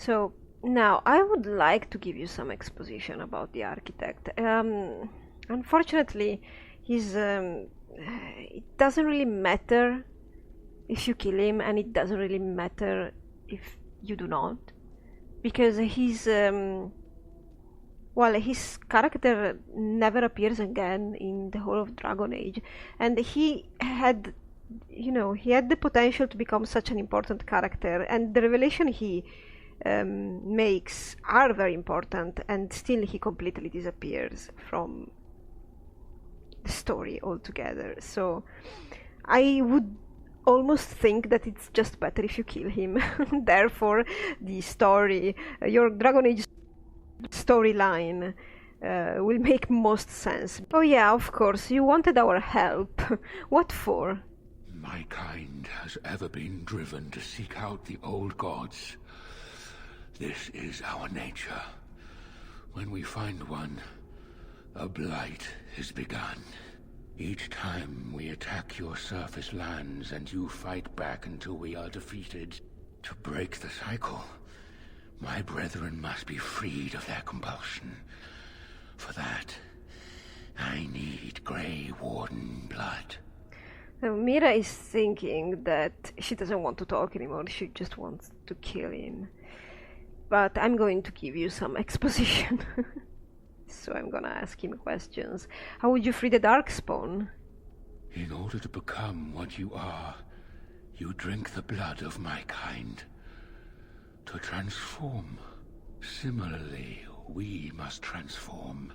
So now I would like to give you some exposition about the architect. Unfortunately, it doesn't really matter if you kill him, and it doesn't really matter if you do not, because his character never appears again in the whole of Dragon Age, and he had the potential to become such an important character, and the revelation he makes are very important, and still he completely disappears from the story altogether. So I would almost think that it's just better if you kill him. Therefore, the story, your Dragon Age storyline will make most sense. Oh yeah, of course, you wanted our help. What for? My kind has ever been driven to seek out the old gods. This is our nature. When we find one, a blight is begun. Each time we attack your surface lands and you fight back until we are defeated. To break the cycle, my brethren must be freed of their compulsion. For that, I need Grey Warden blood. Now, Mira is thinking that she doesn't want to talk anymore, she just wants to kill him. But I'm going to give you some exposition. So I'm gonna ask him questions. How would you free the Darkspawn? In order to become what you are, you drink the blood of my kind. To transform, similarly, we must transform.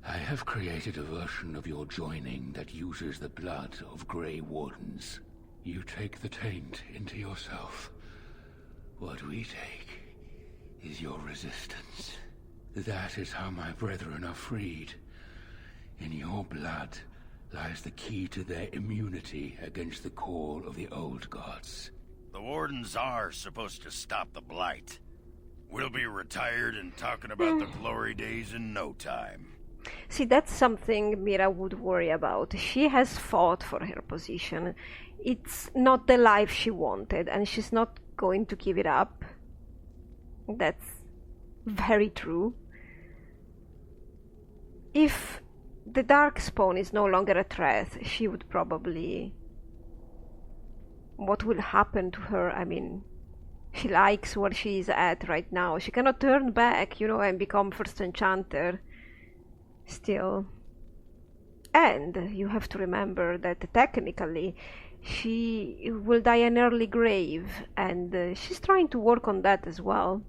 I have created a version of your joining that uses the blood of Grey Wardens. You take the taint into yourself. What we take is your resistance. That is how my brethren are freed. In your blood lies the key to their immunity against the call of the old gods. The Wardens are supposed to stop the Blight. We'll be retired and talking about the glory days in no time. See, that's something Mira would worry about. She has fought for her position. It's not the life she wanted, and she's not going to give it up. That's very true. If the Darkspawn is no longer a threat, she would probably... What will happen to her? I mean, she likes where she is at right now. She cannot turn back, and become first enchanter. Still. And you have to remember that technically she will die an early grave, and she's trying to work on that as well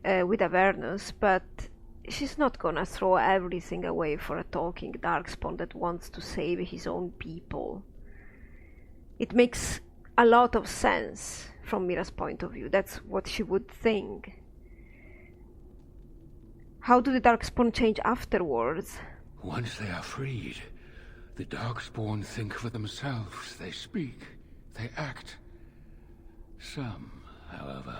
with Avernus, but she's not gonna throw everything away for a talking Darkspawn that wants to save his own people. It makes a lot of sense from Mira's point of view. That's what she would think. How do the Darkspawn change afterwards? Once they are freed, the Darkspawn think for themselves. They speak, they act. Some, however,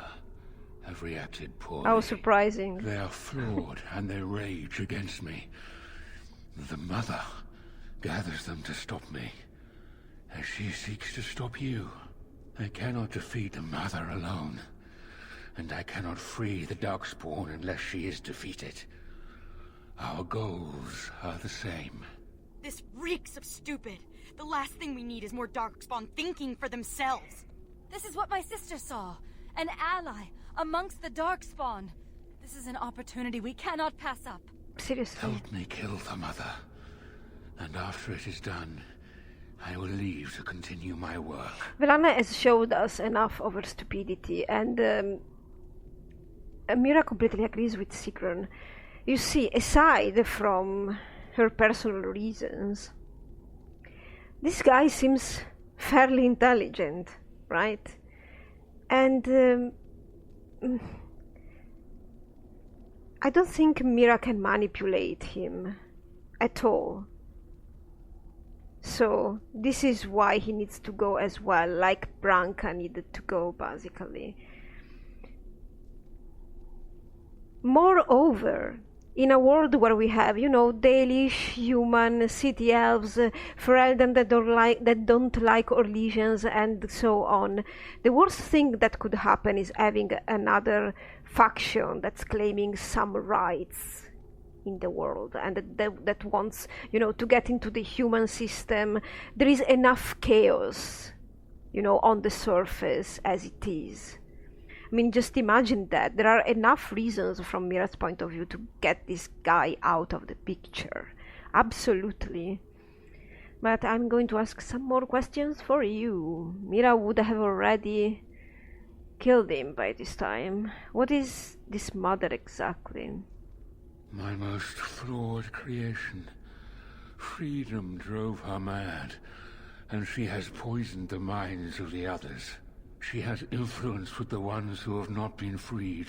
have reacted poorly. How surprising. They are flawed and they rage against me. The Mother gathers them to stop me, as she seeks to stop you. I cannot defeat the Mother alone, and I cannot free the Darkspawn unless she is defeated. Our goals are the same. This reeks of stupid. The last thing we need is more Darkspawn thinking for themselves. This is what my sister saw. An ally amongst the Darkspawn. This is an opportunity we cannot pass up. Seriously. Help me kill the Mother, and after it is done, I will leave to continue my work. Velana has showed us enough of her stupidity, and Mira completely agrees with Sigrun. You see, aside from her personal reasons, this guy seems fairly intelligent, right? And I don't think Mira can manipulate him at all. So this is why he needs to go as well, like Branka needed to go, basically. Moreover, in a world where we have, you know, Dalish, human, city elves, Ferelden that don't like Orlesians, and so on, the worst thing that could happen is having another faction that's claiming some rights in the world, and that wants, you know, to get into the human system. There is enough chaos, you know, on the surface as it is. I mean, just imagine that. There are enough reasons from Mira's point of view to get this guy out of the picture. Absolutely. But I'm going to ask some more questions for you. Mira would have already killed him by this time. What is this mother exactly? My most flawed creation. Freedom drove her mad, and she has poisoned the minds of the others. She has influence with the ones who have not been freed,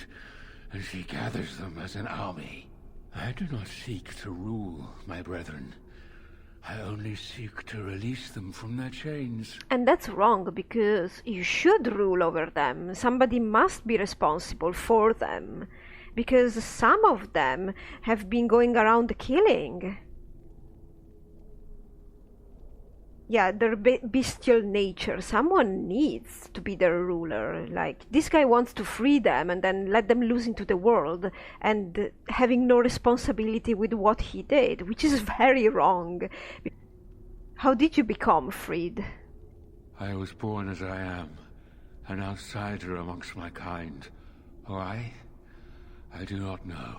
and she gathers them as an army. I do not seek to rule, my brethren. I only seek to release them from their chains. And that's wrong, because you should rule over them. Somebody must be responsible for them, because some of them have been going around killing. Yeah, their bestial nature. Someone needs to be their ruler. Like, this guy wants to free them and then let them loose into the world, and having no responsibility with what he did, which is very wrong. How did you become freed? I was born as I am, an outsider amongst my kind. Why? I do not know.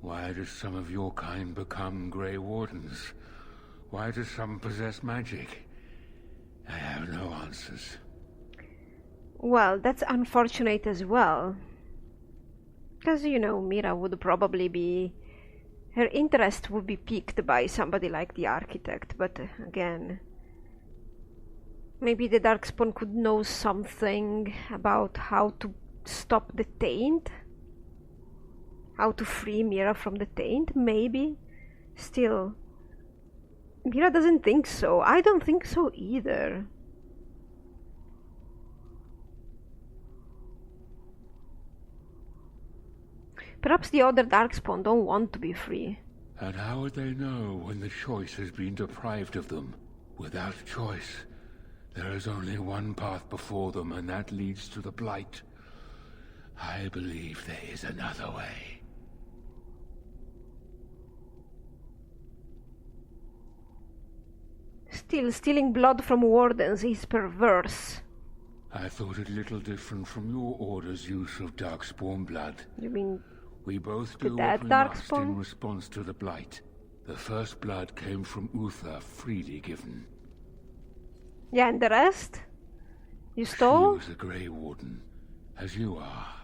Why do some of your kind become Grey Wardens? Why do some possess magic? I have no answers. Well, that's unfortunate as well. Because, you know, Mira would probably be... her interest would be piqued by somebody like the architect, but again... maybe the Darkspawn could know something about how to stop the taint? How to free Mira from the taint, maybe? Still... Mira doesn't think so. I don't think so either. Perhaps the other Darkspawn don't want to be free. And how would they know when the choice has been deprived of them? Without choice, there is only one path before them, and that leads to the Blight. I believe there is another way. Still, stealing blood from wardens is perverse. I thought it little different from your order's use of Darkspawn blood. You mean we both the do dead what we must Darkspawn? in response to the Blight. The first blood came from Uther, freely given. Yeah, and the rest? You stole? She was a Grey Warden, as you are,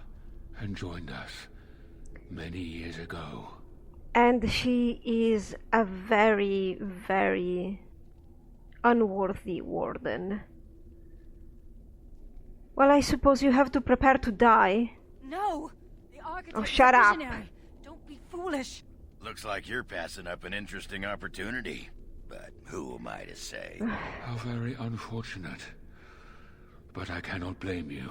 and joined us many years ago. And she is a very, very unworthy warden. Well, I suppose you have to prepare to die. No! The architect Oh, shut is a up. visionary. Don't be foolish. Looks like you're passing up an interesting opportunity. But who am I to say? How very unfortunate. But I cannot blame you.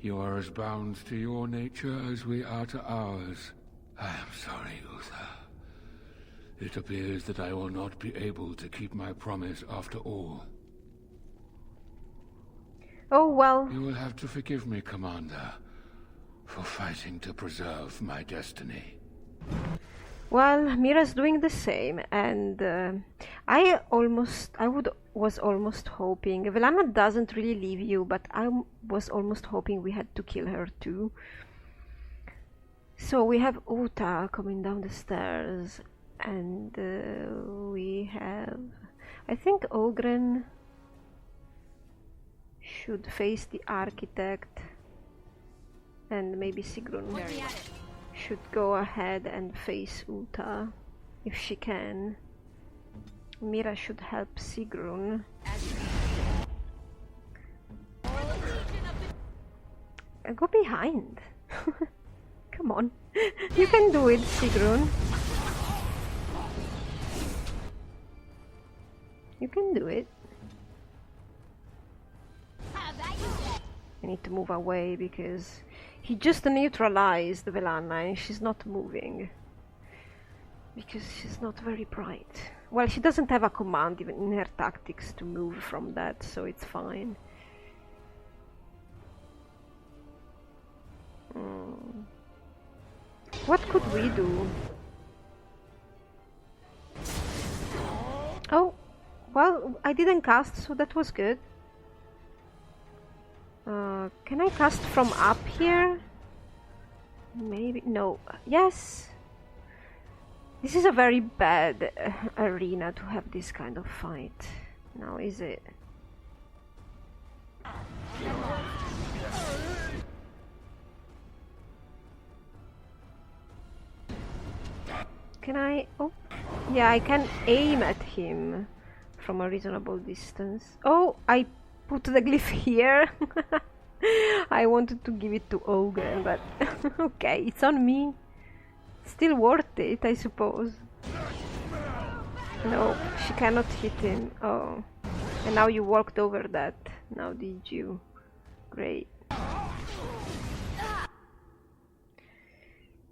You are as bound to your nature as we are to ours. I am sorry, Uther. It appears that I will not be able to keep my promise after all. Oh, well. You will have to forgive me, Commander, for fighting to preserve my destiny. Well, Mira's doing the same, and I was almost hoping... Velana doesn't really leave you, but I was almost hoping we had to kill her too. So we have Uta coming down the stairs, and we have... I think Ogren should face the architect, and maybe Sigrun should go ahead and face Uta, if she can. Mira should help Sigrun. Go behind. Come on. You can do it, Sigrun. You can do it. I need to move away because he just neutralized Velana and she's not moving. because she's not very bright. Well, she doesn't have a command even in her tactics to move from that, so it's fine. What could we do? Oh, well, I didn't cast, so that was good. Can I cast from up here? Maybe, no. Yes! This is a very bad arena to have this kind of fight. Now, is it? Can I? Oh, yeah, I can aim at him from a reasonable distance. Oh, I put the glyph here. I wanted to give it to Ogre, but okay, it's on me. Still worth it, I suppose. No, she cannot hit him. Oh, and now you walked over that. Now did you? Great.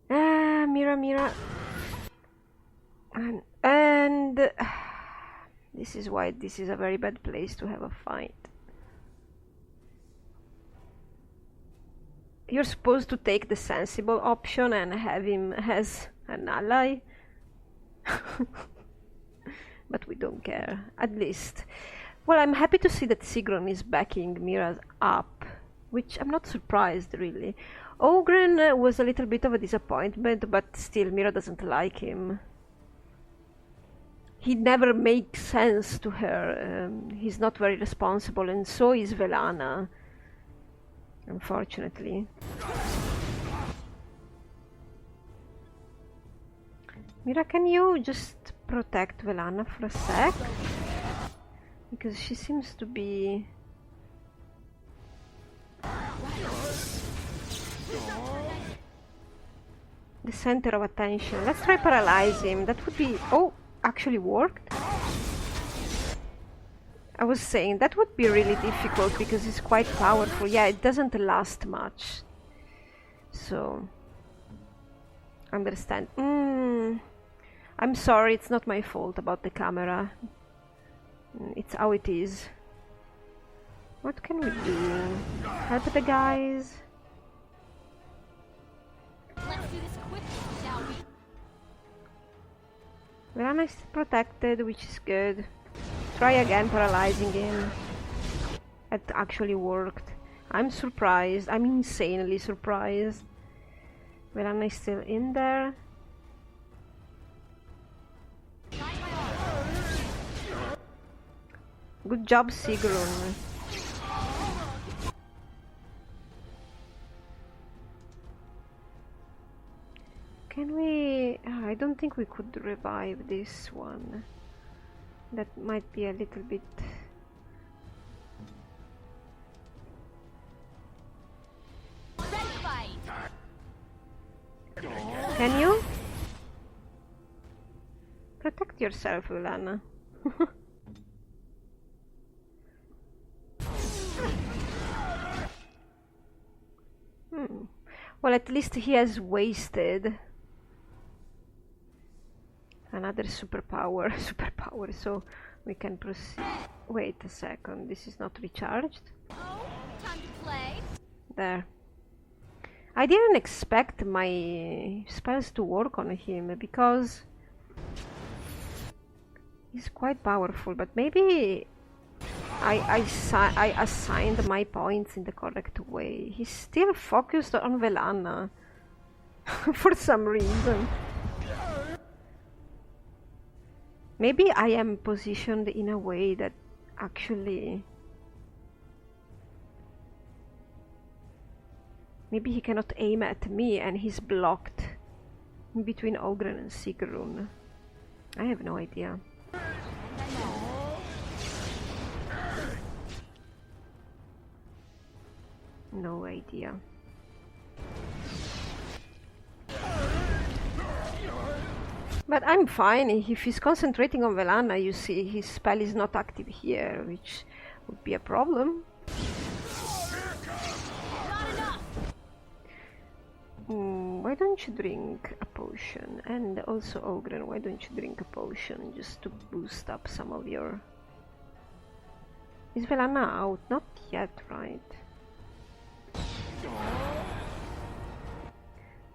Mira. And this is why this is a very bad place to have a fight. You're supposed to take the sensible option and have him as an ally. But we don't care, at least. Well, I'm happy to see that Sigrun is backing Mira up, which I'm not surprised, really. Ogren was a little bit of a disappointment, but still, Mira doesn't like him. He never makes sense to her. He's not very responsible, and so is Velana. Unfortunately. Mira, can you just protect Velana for a sec? Because she seems to be... the center of attention. Let's try paralyze him. That would be... oh, actually worked. I was saying that would be really difficult because it's quite powerful. Yeah, it doesn't last much. So... understand. I'm sorry, it's not my fault about the camera. It's how it is. What can we do? Help the guys? Let's do this quickly, shall we? Velana is protected, which is good. Try again paralyzing him. It actually worked. I'm surprised. I'm insanely surprised. Velana is still in there. Good job, Sigrun. Can we... I don't think we could revive this one. That might be a little bit... Can you? Protect yourself, Velana. Well, at least he has wasted another superpower, so we can proceed. Wait a second, this is not recharged. Oh, time to play. There. I didn't expect my spells to work on him because he's quite powerful, but maybe I assigned my points in the correct way. He's still focused on Velana for some reason. Maybe I am positioned in a way that actually... maybe he cannot aim at me and he's blocked in between Ogren and Sigrun. I have no idea. No idea. But I'm fine. If he's concentrating on Velana, you see, his spell is not active here, which would be a problem. Why don't you drink a potion? And also Ogren, why don't you drink a potion just to boost up some of your... Is Velana out? Not yet, right?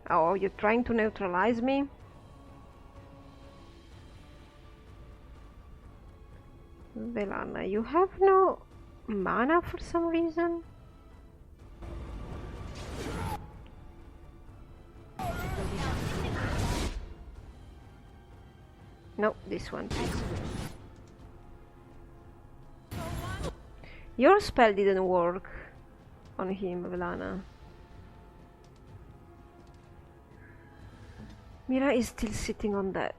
Oh, you're trying to neutralize me? Velana, you have no mana for some reason? No, this one please. Your spell didn't work on him, Velana. Mira is still sitting on that.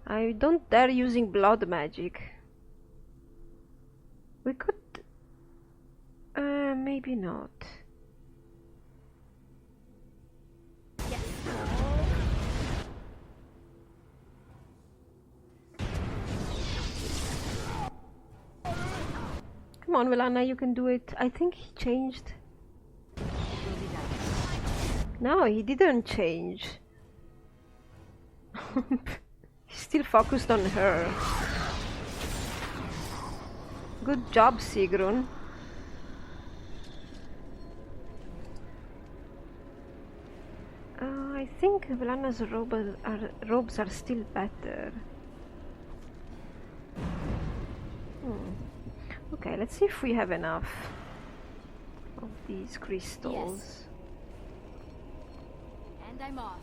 I don't dare using blood magic. We could... maybe not. Come on, Velana, you can do it. I think he changed. No, he didn't change. He's still focused on her. Good job, Sigrun. I think Velana's robes are still better. Okay, let's see if we have enough of these crystals. Yes. And I'm off.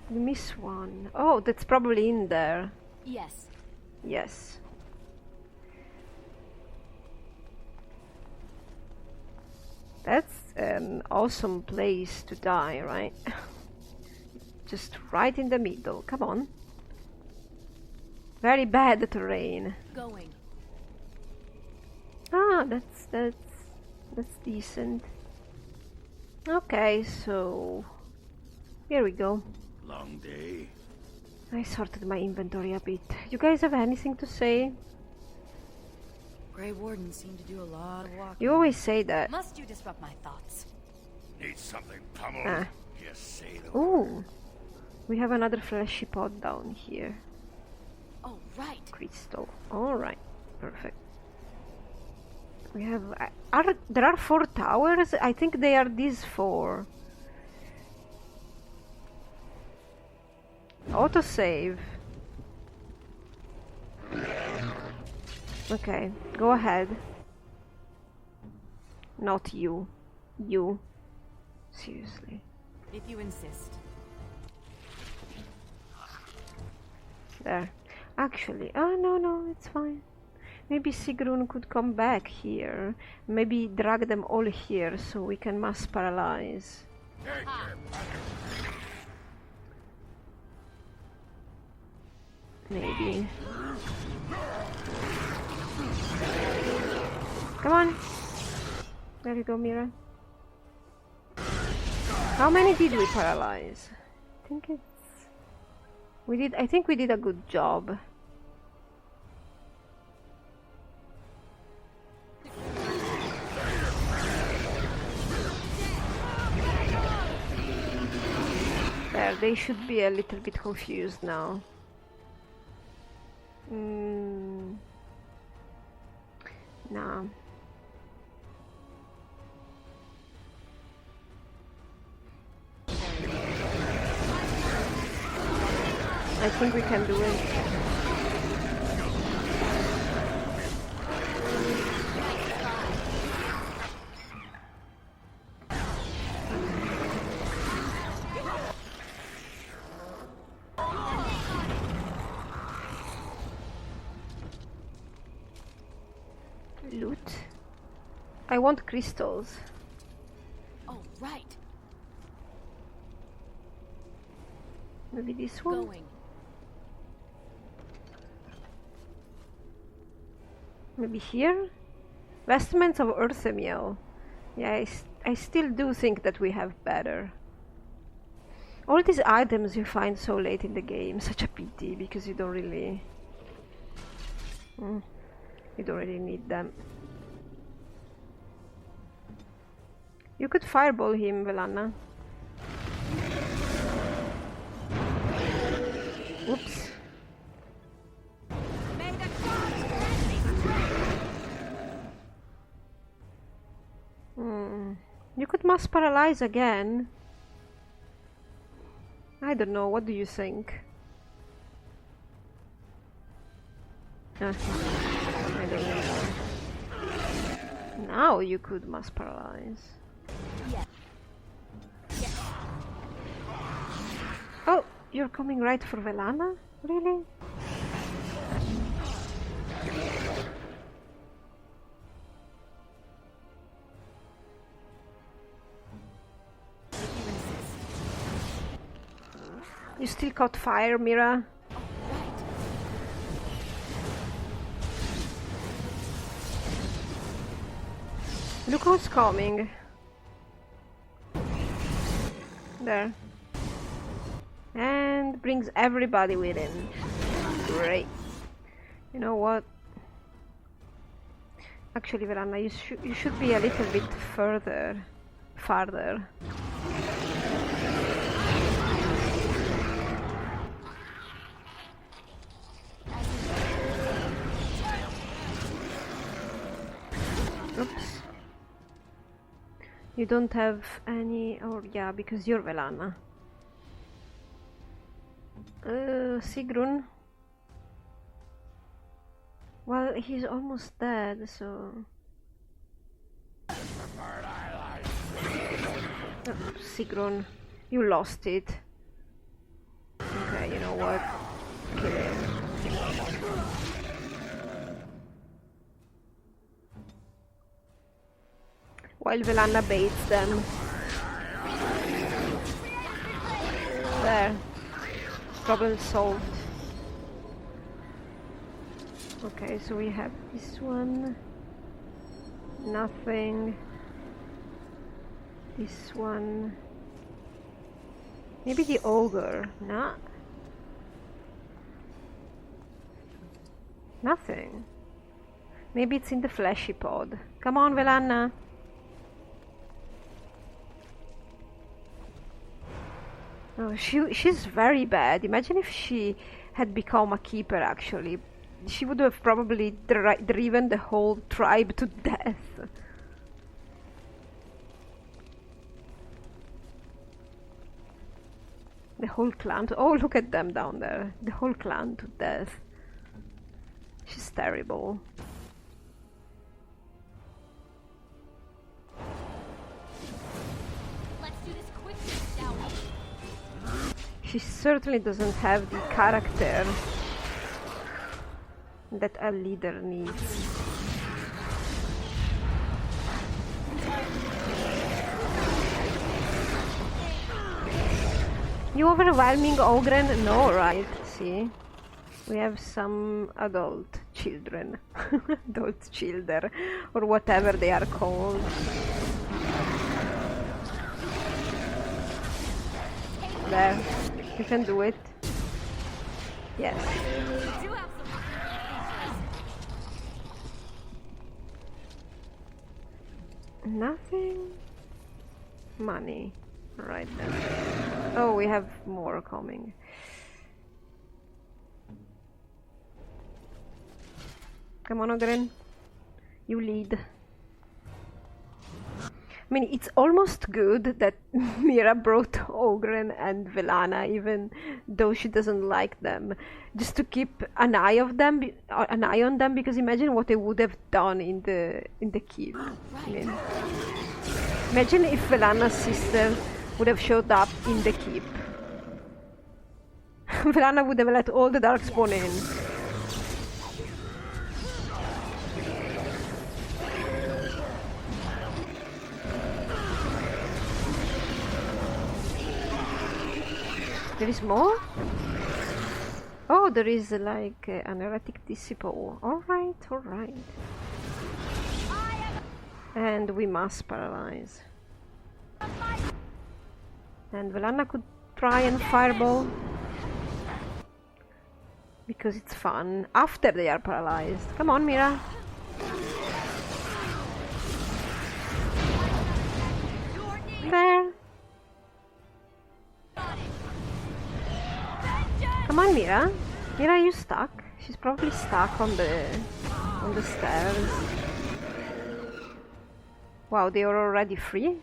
We miss one. Oh, that's probably in there. Yes. Yes. That's an awesome place to die, right? Just right in the middle. Come on. Very bad terrain. Going. Ah, that's decent. Okay, so here we go. Long day. I sorted my inventory a bit. You guys have anything to say? Grey Wardens seem to do a lot of walking. You always say that. Must you disrupt my thoughts? Need something pummeled? Ah. Yes, say the Ooh, we have another fleshy pod down here. Oh, right. Crystal. All right, perfect. We have. There are 4 towers? I think they are these 4. Autosave. Okay, go ahead. Not you. You. Seriously. If you insist. There. Actually, oh no, it's fine. Maybe Sigrun could come back here. Maybe drag them all here so we can mass paralyze. Maybe. Come on. There you go, Mira. How many did we paralyze? I think it's... I think we did a good job. There, they should be a little bit confused now. No. I think we can do it. Loot. I want crystals. Oh, right. Maybe this one? Going. Maybe here? Vestments of Earthemiel. Yeah, I still do think that we have better. All these items you find so late in the game, such a pity, because you don't really... you don't really need them. You could fireball him, Velana. Oops. You could mass paralyze again. I don't know, what do you think? I don't know. Now you could mass paralyze. Oh, you're coming right for Velana? Really? You still caught fire, Mira? Look who's coming. There. And brings everybody with him. Great. You know what? Actually, Verana, you should be a little bit farther. Oops. You don't have any... oh yeah, because you're Velana. Sigrun. Well, he's almost dead, so... oh, Sigrun, you lost it. Okay, you know what? Kill him. While Velana baits them. There. Problem solved. Okay, so we have this one. Nothing. This one. Maybe the ogre. Nah. Nothing. Maybe it's in the fleshy pod. Come on, Velana. Oh, she's very bad. Imagine if she had become a keeper, actually. She would have probably driven the whole tribe to death. The whole clan oh, look at them down there. The whole clan to death. She's terrible. She certainly doesn't have the character that a leader needs. You overwhelming Ogren? No, right? See? We have some adult children. Adult children. Or whatever they are called. There. You can do it. Yes. Nothing. Money. Right then. Oh, we have more coming. Come on, Ogren. You lead. I mean, it's almost good that Mira brought Ogren and Velana, even though she doesn't like them, just to keep an eye on them, because imagine what they would have done in the keep. I mean, imagine if Velana's sister would have showed up in the keep. Velana would have let all the Darkspawn in. There is more? Oh, there is like an erratic disciple. Alright, alright. And we must paralyze. And Velana could try and fireball. Because it's fun. After they are paralyzed. Come on, Mira. There. Come on, Mira. Mira, you stuck? She's probably stuck on the stairs. Wow, they are already free?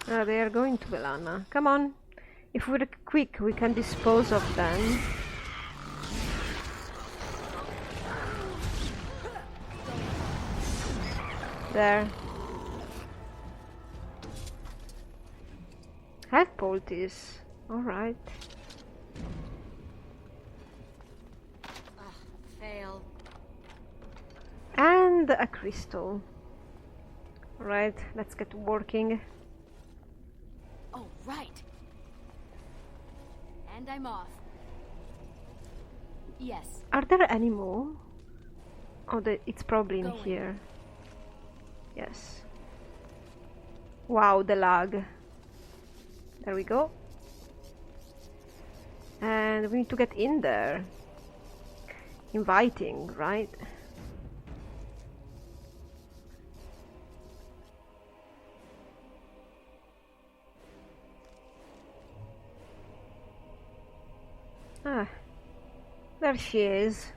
They are going to Belana. Come on. If we're quick, we can dispose of them. There. Health poultice. Alright. Fail. And a crystal. Alright, let's get working. Oh, right. And I'm off. Yes. Are there any more? Oh, it's probably in Going. here. Yes. Wow, the lag. There we go. And we need to get in there. Inviting, right? Ah, there she is.